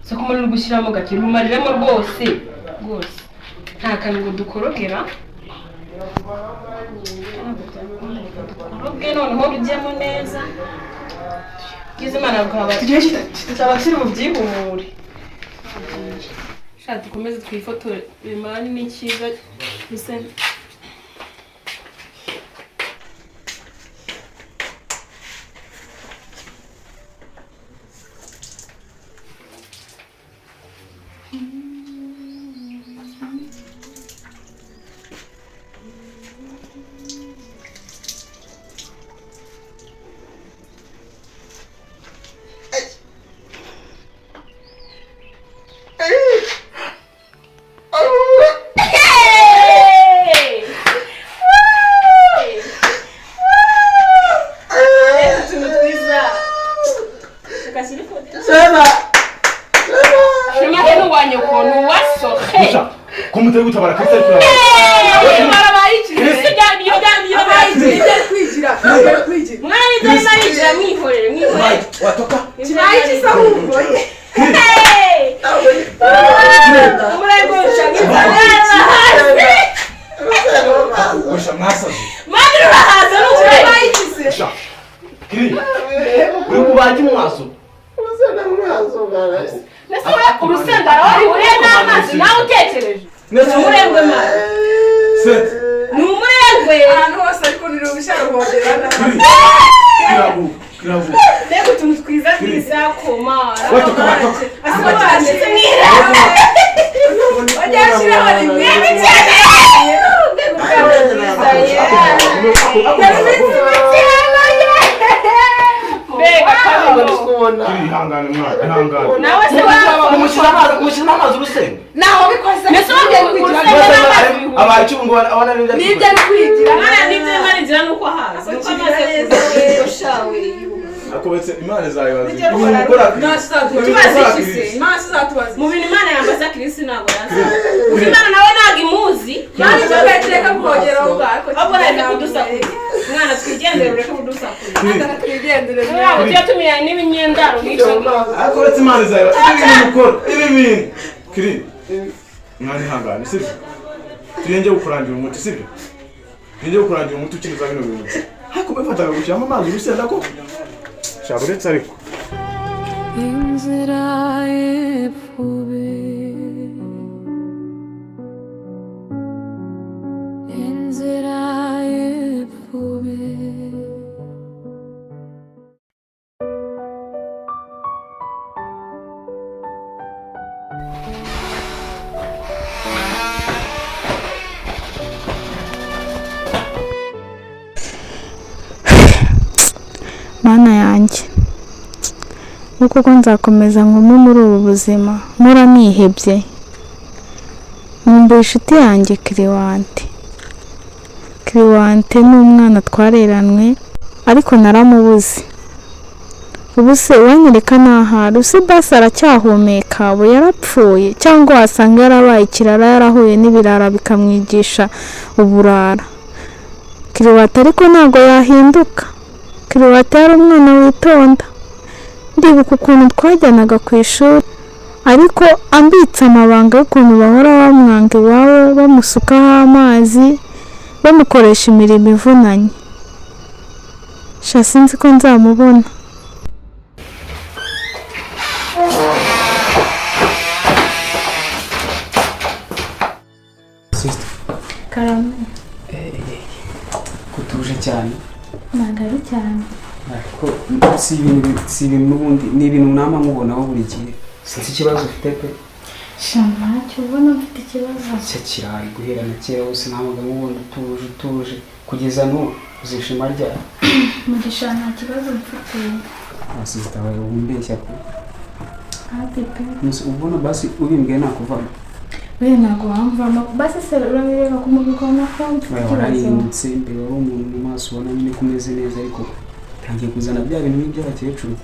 so kumuri gushyiramo gake rumariremo rwose nta kantu ngo dukorogera dukoroge noneho bijyemo neza kize Imana rukaba tugiye kitabashira mu byihumure shaka dukomeze twifotore imani n'ikiza bise Como te gusta para que estés urusenda rori uriye n'amazi nawe utekereje n'umurengwe ma n'umurengwe ahantu hose ariko niri ubishaka kuhogerana kirabu rego tuntu twiza twiza komara asiba cyane nira ojya shiraho rimwe cyane Bega kabiri kubona ihangane mwana ihangane nawe se umushira amazi urusenge naho bikoze nese bagiye kwigira abacu ngo abana nibyo kwigira mwana nibyo marinjira nuko haza nuko amaze gushawe akobetse Imana zayibaze gukora tubazi mu bintu Imana yambaza Kristo nabo yaza Imana nawe nagi muzi yani cyo kogera ubwako ahubwo reka kudusakura mwana twigendere ureke kudusakura nataka twigendere nawe cyatumye n'ibingendaro n'icyo akobetse Imana zayibaze ibintu mukora ibi bintu kiri mwana ihangane sibyo tuyenge gukurangira umuti sibyo tuyenge gukurangira umuti ukiniza bino bintu hako bafataga gushyiramo amazi urusenda ko shaburetse ariko inzira y'epfube inzira y'epfube Mana yanjye uko nzakomeza nkume muri ubu buzima nkura nihebye nkumbuye inshuti yanjye Kiriwante ni umwana twareranwe ariko naramubuze ubu se wanyereka n'ahari usi basi aracyahumeka abo yarapfuye cyangwa wasanga yarabaye ikirara yarahuye n'ibirara bikamwigisha uburara Kiriwante ariko ntabwo yahinduka Kiriwante yari umwana witonda ndibuka ukuntu twajyanaga ku ishuri ariko ambitse amabanga y'ukuntu bahora bamwanga iwabo bamusukaho amazi bamukoresha imirimo ivunanye sha sinzi ko nzamubona Karame kutuje cyane nagari cyane ariko si ibintu n'ubundi ni ibintu nama mubonaho buri gihe sinzi ikibazo ufite pe shama cyo ubona mfite ikibazo cyo kirari guhera na kera hose ntabwo mubona utuje kugeza n'ubu uzishima ryari mugisha nta kibazo mfite asista wawe umbeshya ko happy pe ubona basi ubimbwiye nakuvamo we ntago wamvamo basi se urabireka kumubikwa na konti warahindutse mbere wari umuntu mu maso ubona nyine kumeze neza ariko tangiye kuzana bya bintu by'abakecuru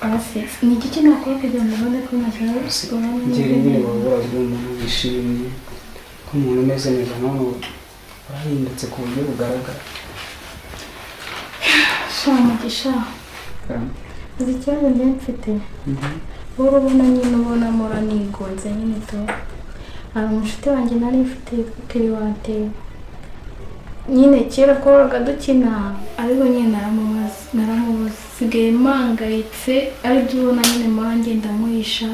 basi ni iki nakora kugira ngo ubone ko nashaka ngere nyine wabura umuntu wishimye ko umuntu umeze neza none warahindutse ku buryo bugaragara shamugisha uzi ikibazo njye mfite wowe ubona nyine ubona mura nigonze nyine to hari umushuti wanjye nari mfite kuri wate nyine kera koraga dukina ariko nyine naramubuze sigaye mpangayitse aribyo ubona nyine mura ngenda muhisha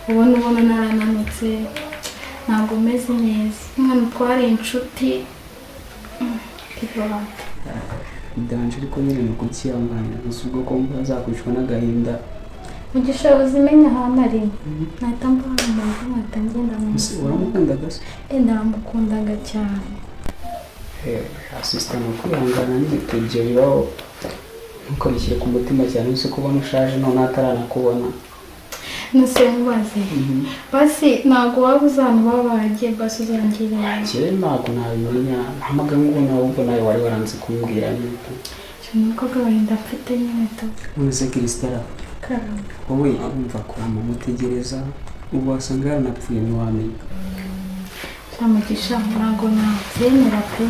ubona narananutse ntabwo meze neza umwana twari inshuti kibahata Danje ariko nyine ni ukukiyangana gusa ubwo ko azakwicwa n'agahinda Mugisha uzimenya ahantu ari nahita mbona umuntu nkahita ngenda uramukundaga se ndamukundaga cyane asisita ni ukwihangana n'ibitebyo bibaho ntukabishyire ku mutima cyane uzi kubona ushaje none ataranakubona nase mubaze basi ntabwo waba uzana baba baragiye basi uzangirira kera ntabwo nabimenya mpamaga ngo nawe ubwo nawe wari waranze kumbwira niko nuko gahinda mfite nyine to none Kristera karamba wowe urumva ko amutegereza ubu wasanga yaranapfuye ntiwamenya Mugisha ntabwo nabyemera pe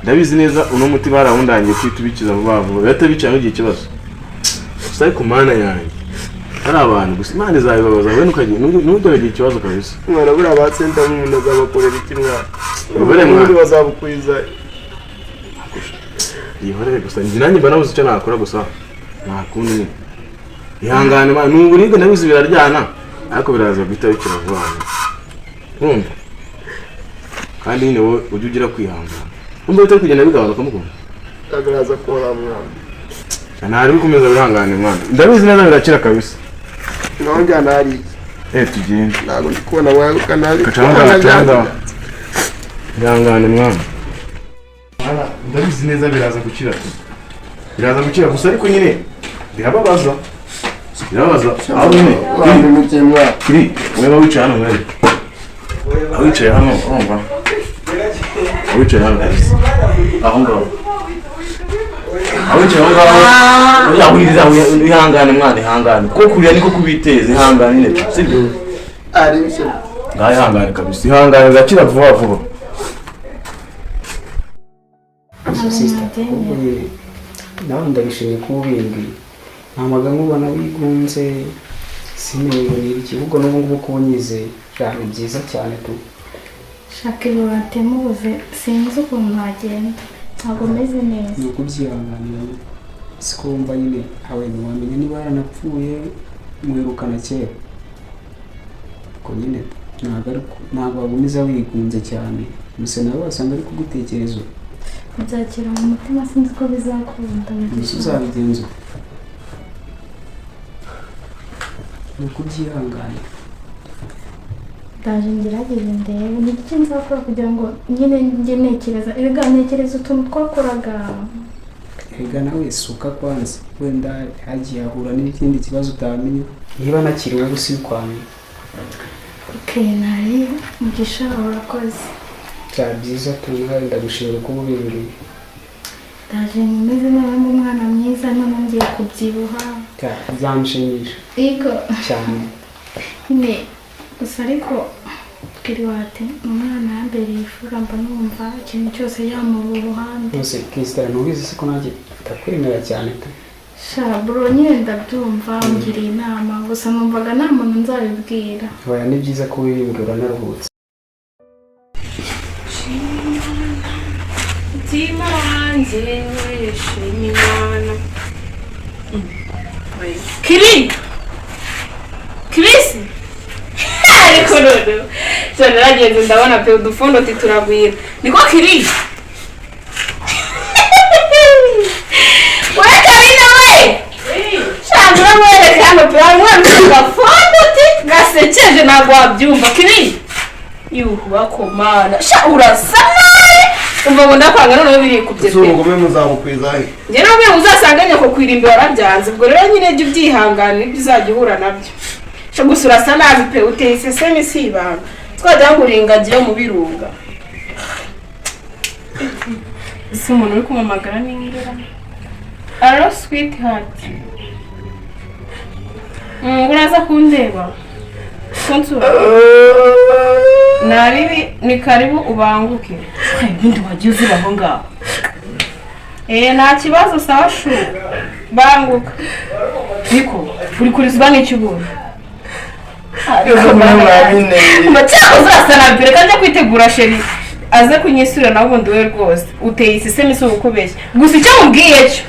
ndabizi neza uno muti barawundangiye kwitubikiza vuba vuba batabicaye n'igihe kibazo gusa ariko mana yanjye hari abantu gusa imana izabibabaza we n'ugerageza ikibazo kabisa mwana buriya batsenda nk'umuntu azabakorera iki mwana ubure mwana bazabukwiza yihorere gusa njye nanjye mba nabuze icyo nakora gusa nta kundi nyine ihangane mwana n'uburibwe nabizi biraryana ariko biraza guhita bikira vuba urumva kandi nyine wowe ujye ugira kwihangana umva utari kugenda bigabanuka mukunda tagaraza kora mwana ntari bikomeza bihangane mwana ndabizi neza birakira kabisa naho njyana hari tugende ntabwo ndi kubona waguka nabi kacanga ihangane mwana ndabizi neza biraza gukira gusa ariko nyine birababaza aho nyine kiri wewe wicaye hano mwere wicaye hano urumva wicaye hano kabisa aho ngaho wicaye aho ngaho yahuririza ihangane mwana ihangane kuko kuriya niko kubiteza ihangane nyine sibyo ari bise ngaho ihangane kabisa ihangane gakira vuba vuba asisita nawe ndabishimiye kuba ubimbwiye nta magambo ubona wigunze sinibonera ikibugo n'ubu ngubu kuba unyizeye cyane byiza cyane tu shaka ibirate mubuze sinzi ukuntu nagenda ntabwo meze neza ni ukubyihanganira siko wumva nyine hawe ntiwamenya niba yaranapfuye mwirukana kera ko nyine ntabwo wagumiza wigunze cyane gusa nawe wasanga ari kugutekereza nzakira mu mutima sinzi ko bizakunda gusa uzabigenza ni ukubyihangana ndaje ngerageze ndebe ni iki nzakora kugira ngo nyine njye ntekereza utuntu twakoraga erega nawe suka kwanza wenda hagiye ahura n'ikindi kibazo utamenya niba nakiriwe gusa ukwamenya nari Mugisha urakoze byaba byiza tuba ndagushimira kuba ubimbwiye ndaje meze neza umwana mwiza none ngiye kubyibuha byanshimisha yego cyane nyine gusa ariko Kiriwate umwana yambereye ifura mba numva ikintu cyose yamuba uruhande rwose Kristera ntubizi se ko nanjye ndakwemera cyane tu shaburo nyine ndabyumva ngiriye inama gusa numvaga nta muntu nzabibwira oya ni byiza ko wibimbwira naruhutse mutima wanjye wishimye imana Kirisi ariko rero cyane naragenze ndabona pe udufundo tituragwira niko Kiri we Karina we shandura mwereke hano pe mwereke agafundo gasekeje ntabwo wabyumva Kiri yuhu wakomana sha urasa nabi umva ngo ndakwanga none birikubye pe ubwo muzabukwizahe njye nawe uzasanganye ko kwirimba warabyanze ubwo rero nyine jye ubyihangana ibyo uzajya uhura nabyo sho gusa urasa nabi pe uteye isesemi si ibanga twajya ngura ingagi yo mu birunga ese umuntu uri kumamagara n'ingera alo sweet heart uraza kundeba kunsura naribi ni karibu ubanguke ubundi wagiye uzira aho ngaho nta kibazo sawa shu banguka niko uri kurizwa n'ikibura Macyako uzasana mbere kandi kwitegura sheri aze kunyisura nawe ubundi we rwose uteye isesemi so ukubeshya gusa icyo mubwiye cyo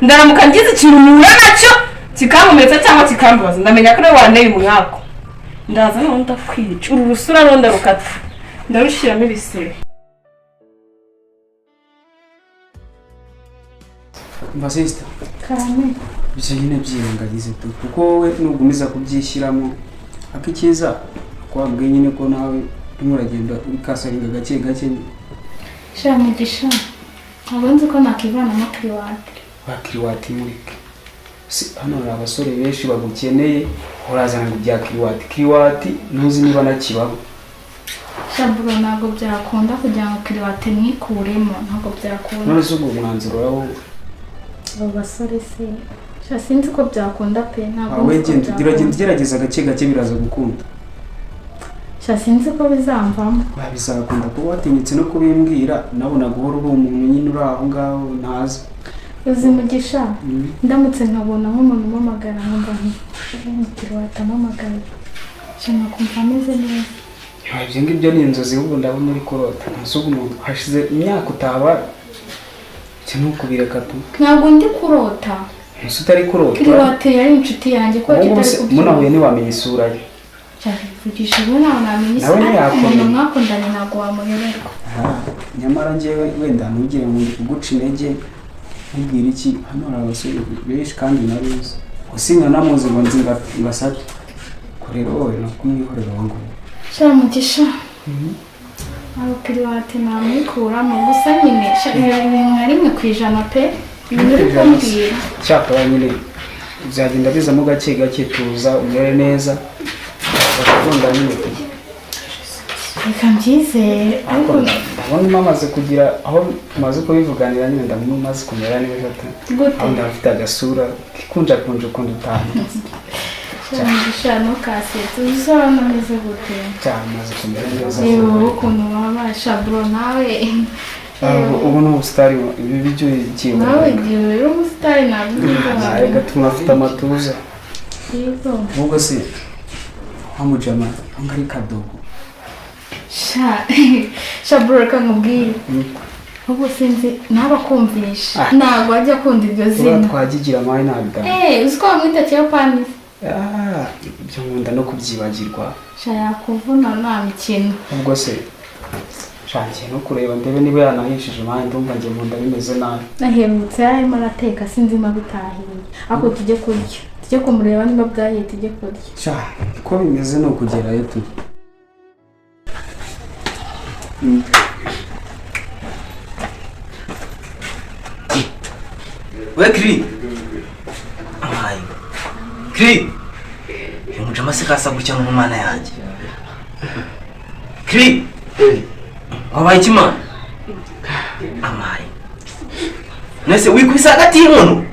ndaramuka ngize ikintu muhura nacyo kikamumeza cyangwa kikambaza ndamenya ko nawe wanteye umwako ndaza none ndakwica uru rusura ronda rukata ndarushiramo ibisebe mva sister karame ibyo nyine byirengagize tu kuko wowe nugumiza kubyishyiramo akikiza kwabwe nyine ko nawe uragenda uri kasaringa gake gake sha mugisha ntabwo nzi ko nakivanamo kiriwate bakiriwate murike hano hari abasore benshi bagukeneye urazana ngo bya kiriwate ntuzi niba nakibaho shaburo ntabwo byakunda kugira ngo kiriwate mwikuremo ntabwo byakunda none se ubwo umwanzuro uraho abo basore se sha sinzi ko byakunda pe ntabwo gerageza gake gake biraza gukunda sha sinzi ko bizamvamo bizakunda kuba watinyitse no kubimbwira nabona guhora uri umuntu nyine uri aho ngaho ntazi uzi mugisha ndamutse nkabona nk'umuntu umamagara nkumva kiriwate amamagaye sha nakumva ameze neza ibyo ngibyo ni inzozi ahubwo ndabona uri kurota nasuga umuntu hashize imyaka utaba cyane ukubireka tu ntabwo ndi kurota ese utari kurota kiriwate yari inshuti yanjye ko kitari kubyina munahuye ntiwamenya isura ye vugisha ubu nawe namenye isura umuntu mwakundanye ntabwo wamuyoberwa nyamara njyewe wenda ntugire ngo uguce intege ntubwire iki hano hari abasore benshi kandi nabizi usinya namuzi ngo nzi ngasate kurera wowe no kumwihorera aho ngaho sha mugisha abo kiriwate namwikuramo gusa nyine nka rimwe ku ijana pe ibintu uri kumbwira cyakora nyine uzagenda bizamo gake gake tuza umere neza bakunda nyine reka mbyizere ariko ndabona umaze kugira aho tumaze kubivuganira nyine ndabona umaze kumera neza gute aho ndafite agasura kikunjakunje ukundi utanu mugisha ntukasetse uzabona ameze gute cyane maze kumera neza yewe ukuntu wabasha bro nawe ubu ni ubusitari ibi bijyo ikiwe nawe igihe uri umusitari ntabwo gatuma afite amatuza yego ubwo se hamujama ngari kadogo sha bro reka nkubwire ubu sinzi nabakumvisha ntabwo ajya akunda iryo zina twagigira amawe ntabwo uzi ko wamwita kiyapani ibyo nkunda no kubyibagirwa sha yakuvuna nta mikino ubwo se shangiye no kureba ndebe niba yanahishije amawe ndumva njye mu nda bimeze nabi nahemutse yarimo arateka sinzi ma bitahiye ariko tujye kurya tujye kumureba niba bwahiye tujye kurya sha ko bimeze no kugerayo tu we Kri amayi Kri umujama se kasa gutya mu mana yanjye Kri wabaye kimana amayi nese wikubisa hagati y'inkono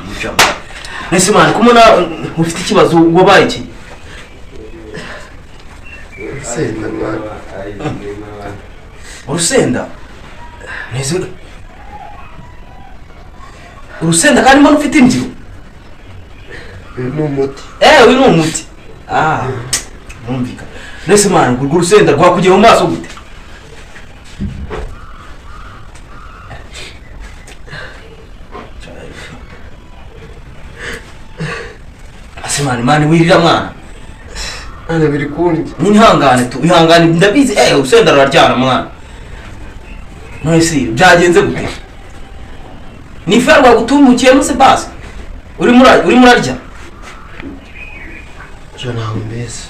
umujama nese mana kumona ufite ikibazo wabaye iki Senda mwana. urusenda nese urusenda kandi mbona ufite imbyiro Ni umuti. uyu ni umuti mwumvika nese mana urwo urusenda rwakugiye mu maso gute ase mani wirira mwana Ane biri kundi. n'ihangane tu ihangane ndabizi urusenda ruraryana mwana nese byagenze gute ni fer rwagutumukiye se basi uri murarya Jo nawe mbese.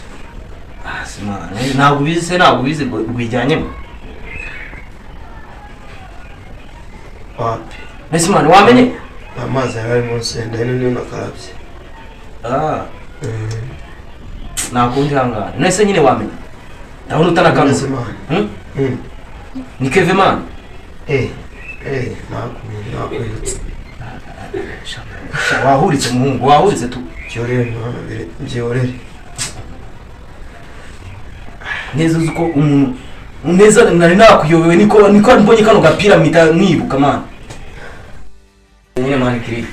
simana ntabwo bize rwijyanyemo Wapi. nese mwana wamenye Amazi ari mu senda niyo nakarabye. nakundi hangane nese nyine wamenye ndabona utanakanura Semana. ni Kevin man nakwirutse. wahuritse muhungu wahuritse tu Byorere mwana byorere. neza uzi ko umuntu neza nari nakuyobewe niko mbonye kano gapira mpita mwibuka man. Nyine man Kiri.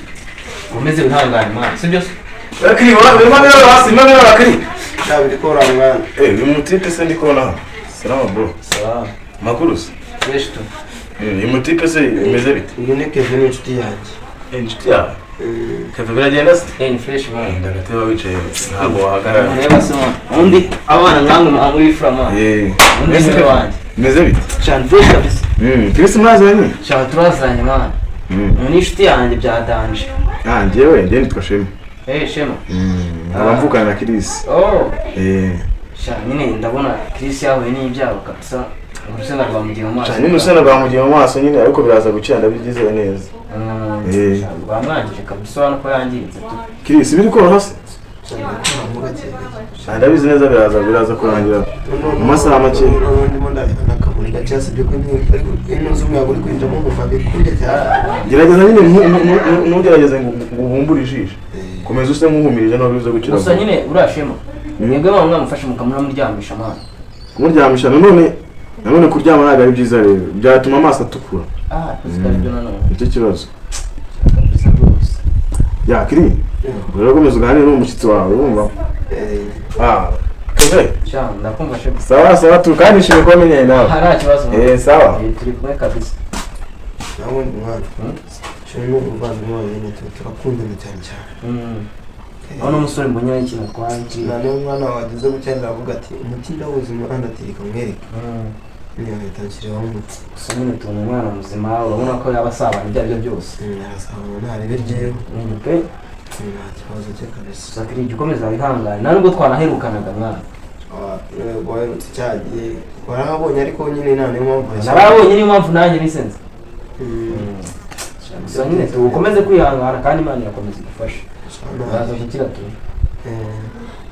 Umeze wihangane man. Sibyo? Kiri wala hasi mama Kiri. Ntabwo ko ramwana. Ni mutipe se ndiko na. Salama bro. Sawa. Makurusi. Fresh tu. Ni mutipe se imeze bite? Uyu ni Kevin inshuti yanjye. Inshuti yawe. Kevin biragenda se? Ni fresh man. Ndagateba wicaye ntabwo wahagarara. Reba se man. Undi abana ngangu muri frama. Mbese wanjye. Imeze bite? Cyane fresh kabisa. Chris mwazanye? Cyane turazanye man. Ni inshuti yanjye byadanje. Njyewe nitwa Shema. Shema. Abamvukana na Chris. Nyine ndabona Chris yahuye n'ibyago kabisa. Urusenda rwamugiye mu maso. Cyane urusenda rwamugiye mu maso nyine ariko biraza gucira ndabigize neza. Bamwangije kabisa ubona ko yangiritse tu. Chris biri koroha se? Ndabizi neza biraza kurangira mu masaha make. Ndimo ndakamurira cyase byo ko n'inzu umwe yaguri kwinjamo mu fabrique cyane. Gerageza nyine ntugerageze ngo ubumbure ijisho. Komeza use nk'uhumirije no bizo gukira. Gusa nyine urashema. Mwebwe mwamufashe mukamura muryamisha mwana. Kumuryamisha none kuryama ntabwo ari byiza rero. Byatuma amaso atukura. Bizibyo nanone. Icyo kibazo. Ya Kiri. Urakomeza uganira n'umushyitsi wawe urumva? Keve. Cyane ndakumva shema. Sawa tukanishime ko menye nawe. Hari kibazo. Sawa. Turi kumwe kabisa. Nawe mwana. Cyo no ubandwa nyine turakundana cyane. Ono musore mbonye ikintu twanci. Nane umwana wagize gucyenda avuga ati umuti ndawuzima andatirika mwereka. Niyo yatanshyiriyeho umuti. Gusa nyine tubona umwana muzima urabona ko yaba asabana ibyo aribyo byose. Arasabana ntarebe ryewe. Pe. Nta kibazo cye kabisa. Sakiri gikomeza wihangane. Nubwo twanaherukanaga mwana. Waherutse cyagiye. Warahabonye ariko nyine nta niyo mpamvu. Narabonye niyo mpamvu nanjye nisenze. Gusa nyine tukomeze kwihangana kandi Imana irakomeza igufasha. Baza gukira tu.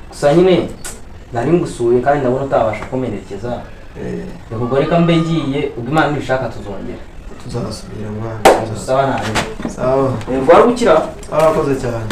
Gusa nyine nari ngusuye kandi ndabona utabasha kumerekeza. Yego reka mbe ngiye ubwo Imana nibishaka tuzongera. Tuzasubira mwana. Sawa nawe. Sawa. Wari gukira? Arakoze cyane.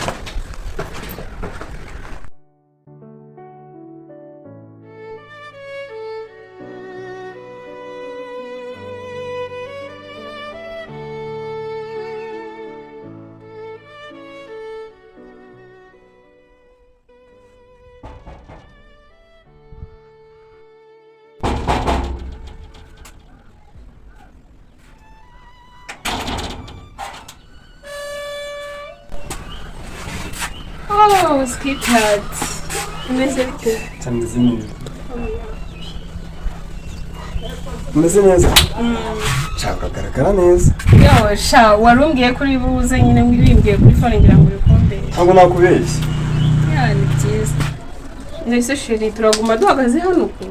Sweetheart. Umeze bite? Tameze neza. Umeze neza? Shaka garagara neza. Yo, sha warumbwiye kuri buze nyine mwibimbwiye kuri phone ngira ngo urikombe. Ntabwo nakubeshye. Ya ni byiza. Nese sheri turaguma duhagaze hano uko.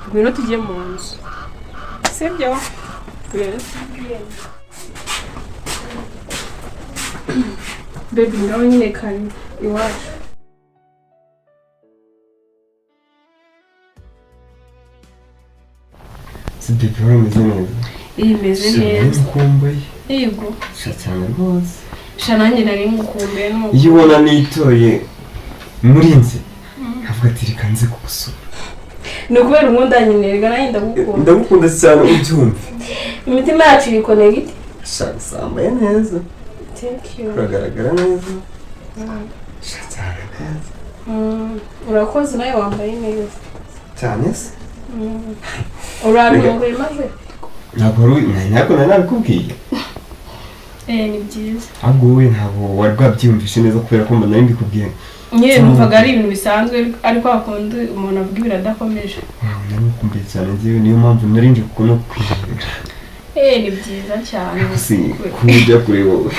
Ngwino tujye mu nzu. Sibyo? Baby ngaho nyine kari iwacu. Sibyo umeze neza. Imeze neza. Ukumbuye. Yego. Sha cyane rwose. Sha nanjye nari ngukumbuye nuko. Iyo ubona nitoye murinze. Avuga ati reka nze kugusura. Ni ukubera unkunda nyine rega nanjye ndagukunda. Ndagukunda cyane ubyumve. Imitima yacu iri connect. Sha sambaye neza. Thank you. Uragaragara neza. Sha cyane neza. Urakoze nawe wambaye neza. Cyane se? Urarumbuye maze? Ntabwo nabikubwiye. Ni byiza. Ahubwo wowe ntabwo wari bwabyiyumvishe neza kubera ko mbona mbikubwiye. Nyine numvaga ari ibintu bisanzwe ariko hakundi umuntu avuga ibintu adakomeje. Namukumbuye cyane njyewe niyo mpamvu narinje kuko no kwihera. Ni byiza cyane. Kujya kure wowe.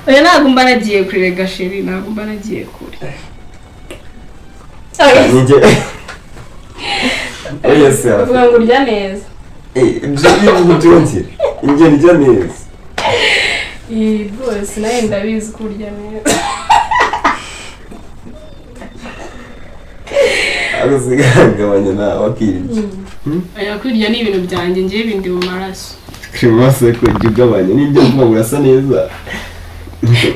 Oya ntabwo mba nagiye kure gasheri ntabwo mba nagiye kure. Oya se. Uvuga ngo urya neza. Ibyo bivuga byongera. Ingene ijya neza. Bose nawe ndabizi ko urya neza. Agasigaragabanya nawe akirya. Oya kwirya ni ibintu byanjye ngiye bindi mu maraso. Krimaso ko ujya ugabanya n'ibyo mvuga urasa neza.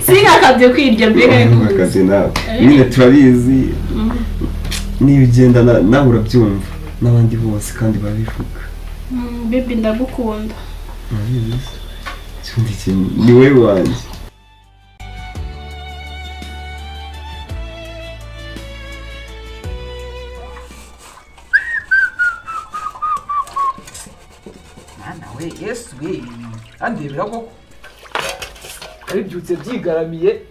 Sinkakabye kwirya mbega ariko. Akazi nawe. Nyine turabizi. Niba ugenda nawe urabyumva. n'abandi bose kandi babivuga. Baby ndagukunda. Ni wowe wanjye. we Yesu we andebera koko aribyutse byigaramiye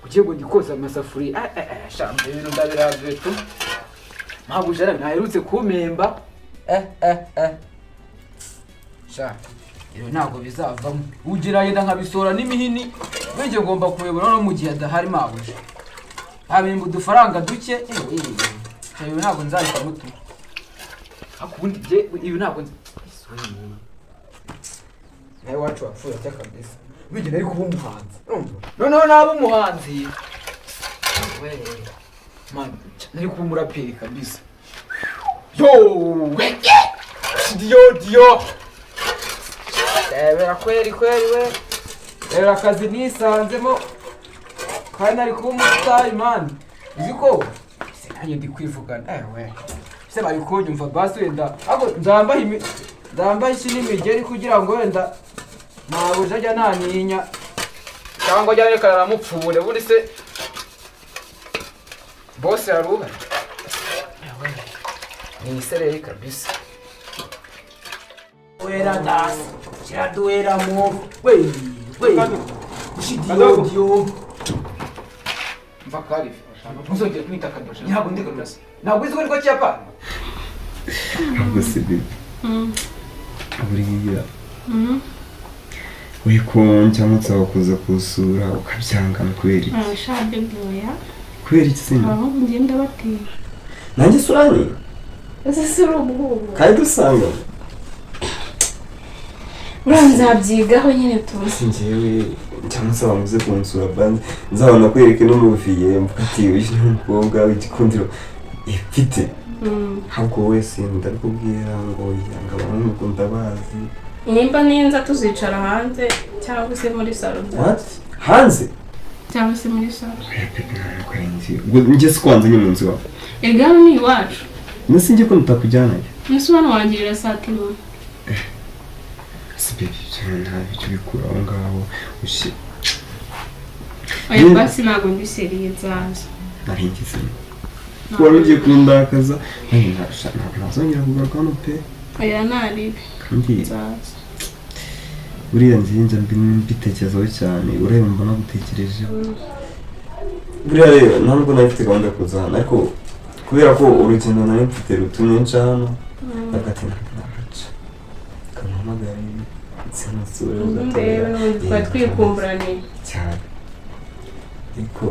kugiye ngo ndikoza amasafuriya shambe ibintu ndabiravye tu mpamvu jara naherutse kumemba sha iyo ntabwo bizavamo ugira yenda nkabisora n'imihini bege ngomba kuyobora no mu gihe adahari mabuje abimba udufaranga duke iyo ntabwo nzahita mutu akundi je iyo ntabwo nawe wacu wapfuye atya kabisa bige nari kuba umuhanzi noneho naba umuhanzi we man nari kuba umuraperi kabisa yo dio kweli we rero akazi nisanzemo kandi nari kuba umusitari man uziko nanjye ndi kwivugana we se bari kunyumva basi wenda ako ndambaye iki n'imigeri kugira ngo wenda ntabwo ajya naninya cyangwa ajya reka aramupfure buri se bose aruha ni isereri kabisa wera das kiraduera mo we ushidio mbakari muzongera kwita kadosha ntabwo ndikorasa ntabwo iziko niko cyapa ntabwo sibi buriya wikonja mutsaho kuza kusura ukabyangana kubera iki Shabe boya. kubera iki se Aho ngenda bateye. nanjye surani Ese sura umuhungu. kandi usanga Uranzabyigaho nyine tuzi. njyewe cyangwa se bamuze kunsura bandi nzabona kwereke no mu viye mfati uyu n'umukobwa w'igikundiro ifite ahubwo wese ndakubwira ngo yanga abahungu ndabazi Nimba ninza tuzicara hanze cyangwa se muri salon. what hanze Cyangwa se muri salon. njye sikwanze nyine munsi wawe Egano ni iwacu. nasi njye ko nitakujyanayo Nese bana wangirira satiro. sibebi cyane ntabyo bikura aho ngaho ushi Oya basi ntabwo mbiseriye nzaza. naringize wari ugiye kundakaza ntabwo nazongera kugaruka hano pe Oya naribi. kandi Nzaza. buriya njye mbitekerezaho cyane ureba mbona gutekerejeho buriya rero ntabwo nari mfite gahunda yo kuza hano ariko kubera ko urugendo nari mfite rutumye nca hano hagati n'agaca kamuhamagare nsinasure Ndebe n'ubundi twari twikumburaniye. cyane ariko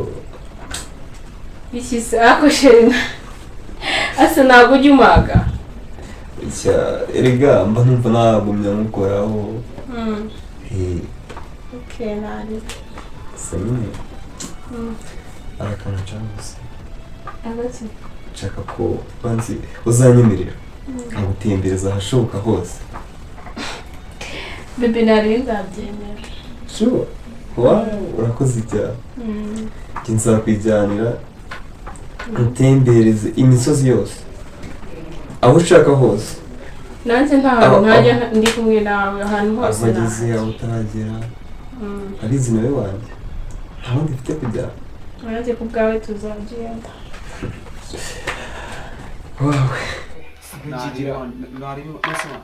Iki sako shena. Asa ntabwo ujya umaga. erega mba numva nagumya mukoraho Okay nari. nyine arakana cyangwa Abati. nshaka ko banzi uzanyemerera nkagutembereza ahashoboka hose Bebe nari nzabyemera. sure urakoze ibyaha njye nzakwijyanira utembereze imisozi yose aho ushaka hose Nanjye ntaho ntajya ndi kumwe nawe ahantu hose. amagezi yawe utaragera arizi nawe wanjye nta wundi mfite kujyana Nanjye ku bwawe tuzagenda. wawe nkigira nari masema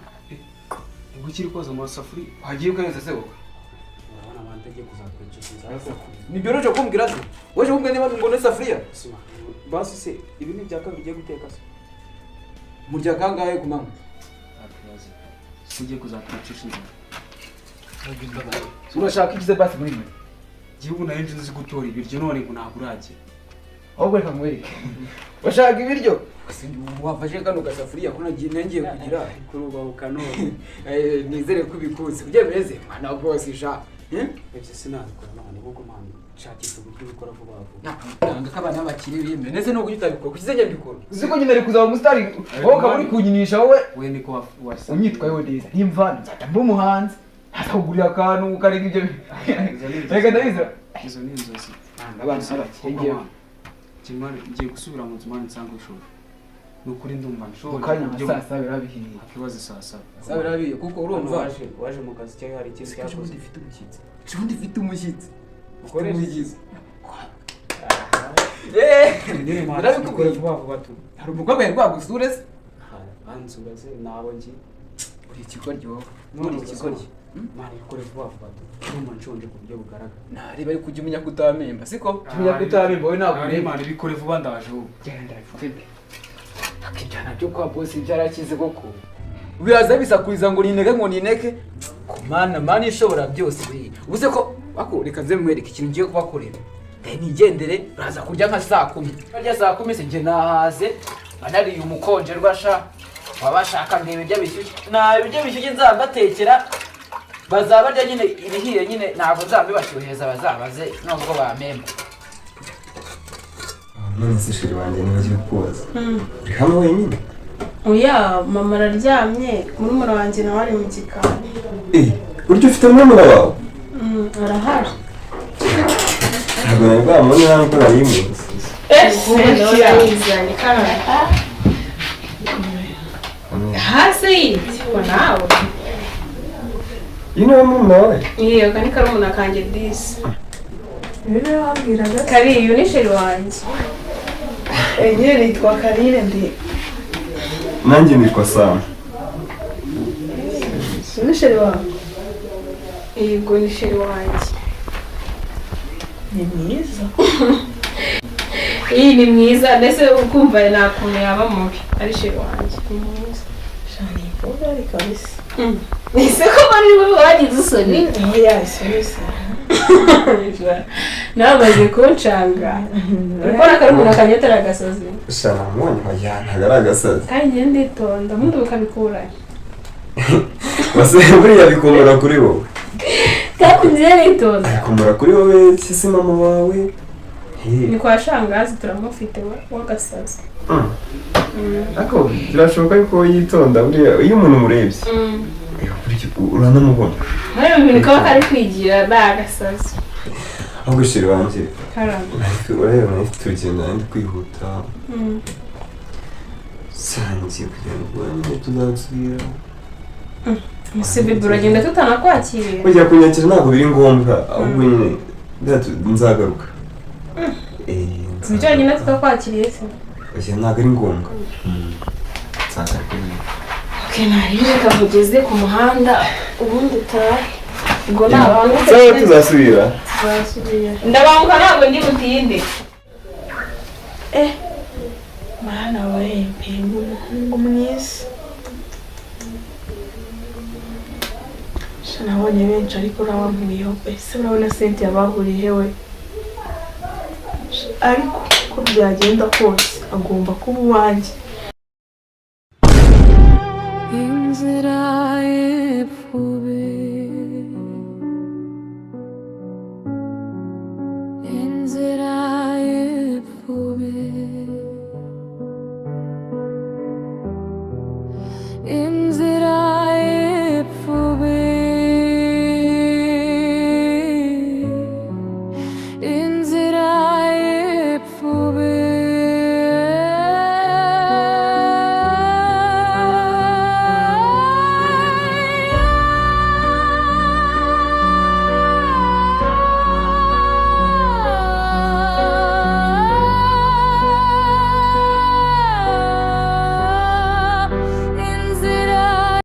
ngukiri koza amasafuriya hagiye kweza se wowe urabona amante agiye kuzatwicuza nibyo rero kumbwira ati waje kumbwira niba ngone safuriya basi se ibi ni bya kabiri ugiye guteka se murya kangahe ku manywa ugiye kuzatwicisha inzara urashaka ikize basi muri mwe gihugu nari nzi gutora ibiryo none ngo ntabwo uragira ahubwo reka nkwereke bashaka ibiryo wafashe kano gasafuriya ko nagiye kugira kurubabuka none nizere ko ubikuze ubyemeze mwana bose sha ibyo sinabikora none ahubwo mwana shakisha uburyo ubikora vuba vuba nanga ko abana bakiri bimwe neze no kugitabikora kukize njye mbikora uzi ko nyine ari kuzaba umusitari wowe ukaba uri kunyinisha wowe we niko wasa unyitwayeho neza nimva nzajya mba umuhanzi azakugurira akantu ukarega ibyo reka ndabizi izo ni inzozi abantu abakirengera ngiye gusubira mu nzu mwana nsanga ishuri nukuri ndumva nshonje ukanya saa saba birabihiye ikibazo saa saba saa birabihiye kuko urumva waje mu kazi cyangwa hari ikintu cyakoze ufite umushyitsi ubundi ufite umushyitsi ukoresheje birabikubwiye vuba vuba tu hari umukobwa yari rwagusure se bansura se nabo ngi uri ikigoryi wowe none ikigoryi mani ikore vuba vuba tu ndumva nshonje ku buryo bugaragara ntareba ariko ujya umenya kutamemba siko umenya kutamemba wowe ntabwo ureba mani bikore vuba ndaje ubu genda bivuge akijyana byo kwa boss byarakize koko biraza bisakuriza ngo nineke ku mana ishobora byose biri ubuze ko bako reka nze mwereke ikintu ngiye kubakorera nigendere uraza kurya nka saa 10 barya saa 10 se nge nahaze banariye umukonje rwasha wabashaka ndebe ibyo bishyushye na ibyo bishyushye nzambatekera bazabarya nyine ibihiye nyine ntabwo nzambibashyuheza bazabaze nubwo bamemba none se shiri wanjye nibagiwe kubaza uri hano wenyine oya mama araryamye murumuna wanjye nawe ari mu gikari buryo ufite murumuna wawe arahari ntabwo nari bwamubone nawe ko nari imuzi hasi yiti ko nawe iyi niwe murumuna wawe iyo kani karumuna kanjye disi Bine wambwiraga kariyu ni sheri wanjye nyine nitwa Karine ndi nanjye nitwa Sam ni sheri wawe yego ni sheri wanjye ni mwiza iyi ni mwiza ndetse ukumva nta kuntu yaba mubi ari sheri wanjye ni mwiza shani ivuga ari kabisa ese ko bari wowe wagize isoni oya isoni se namaze kuncanga ukora akarumuna kanyotera agasozi shana mwanya oya ntabwo ari agasazi kandi njye nditonda mundi ukabikurahe base buriya bikomora kuri wowe kandi njye nitonda bikomora kuri wowe sisi mama wawe ni kwa shangazi turamufite w'agasazi ariko birashoboka yuko yitonda buriya iyo umuntu umurebye uranamubona muri ibintu kaba kari kwigira ni agasazi ahubwo shiri wanjye karamba urareba nahise urugendo ndi kwihuta sangiye kugira ngo nyine tuzasubira musibe uragenda tutanakwakiriye kujya kunyakira ntabwo biri ngombwa ahubwo nyine nzagaruka ibyo nyine tutakwakiriye se oya ntabwo ari ngombwa nzagaruka nyine reka mugeze ku muhanda ubundi utahe ubwo nabanguka tuzasubira ndabanguka ntabwo ndi butinde mana we mpinga umuhungu mwiza nabonye benshi ariko urabankuriyeho ese urabona Cynthia bahuriye we ariko uko byagenda kose agomba kuba uwanjye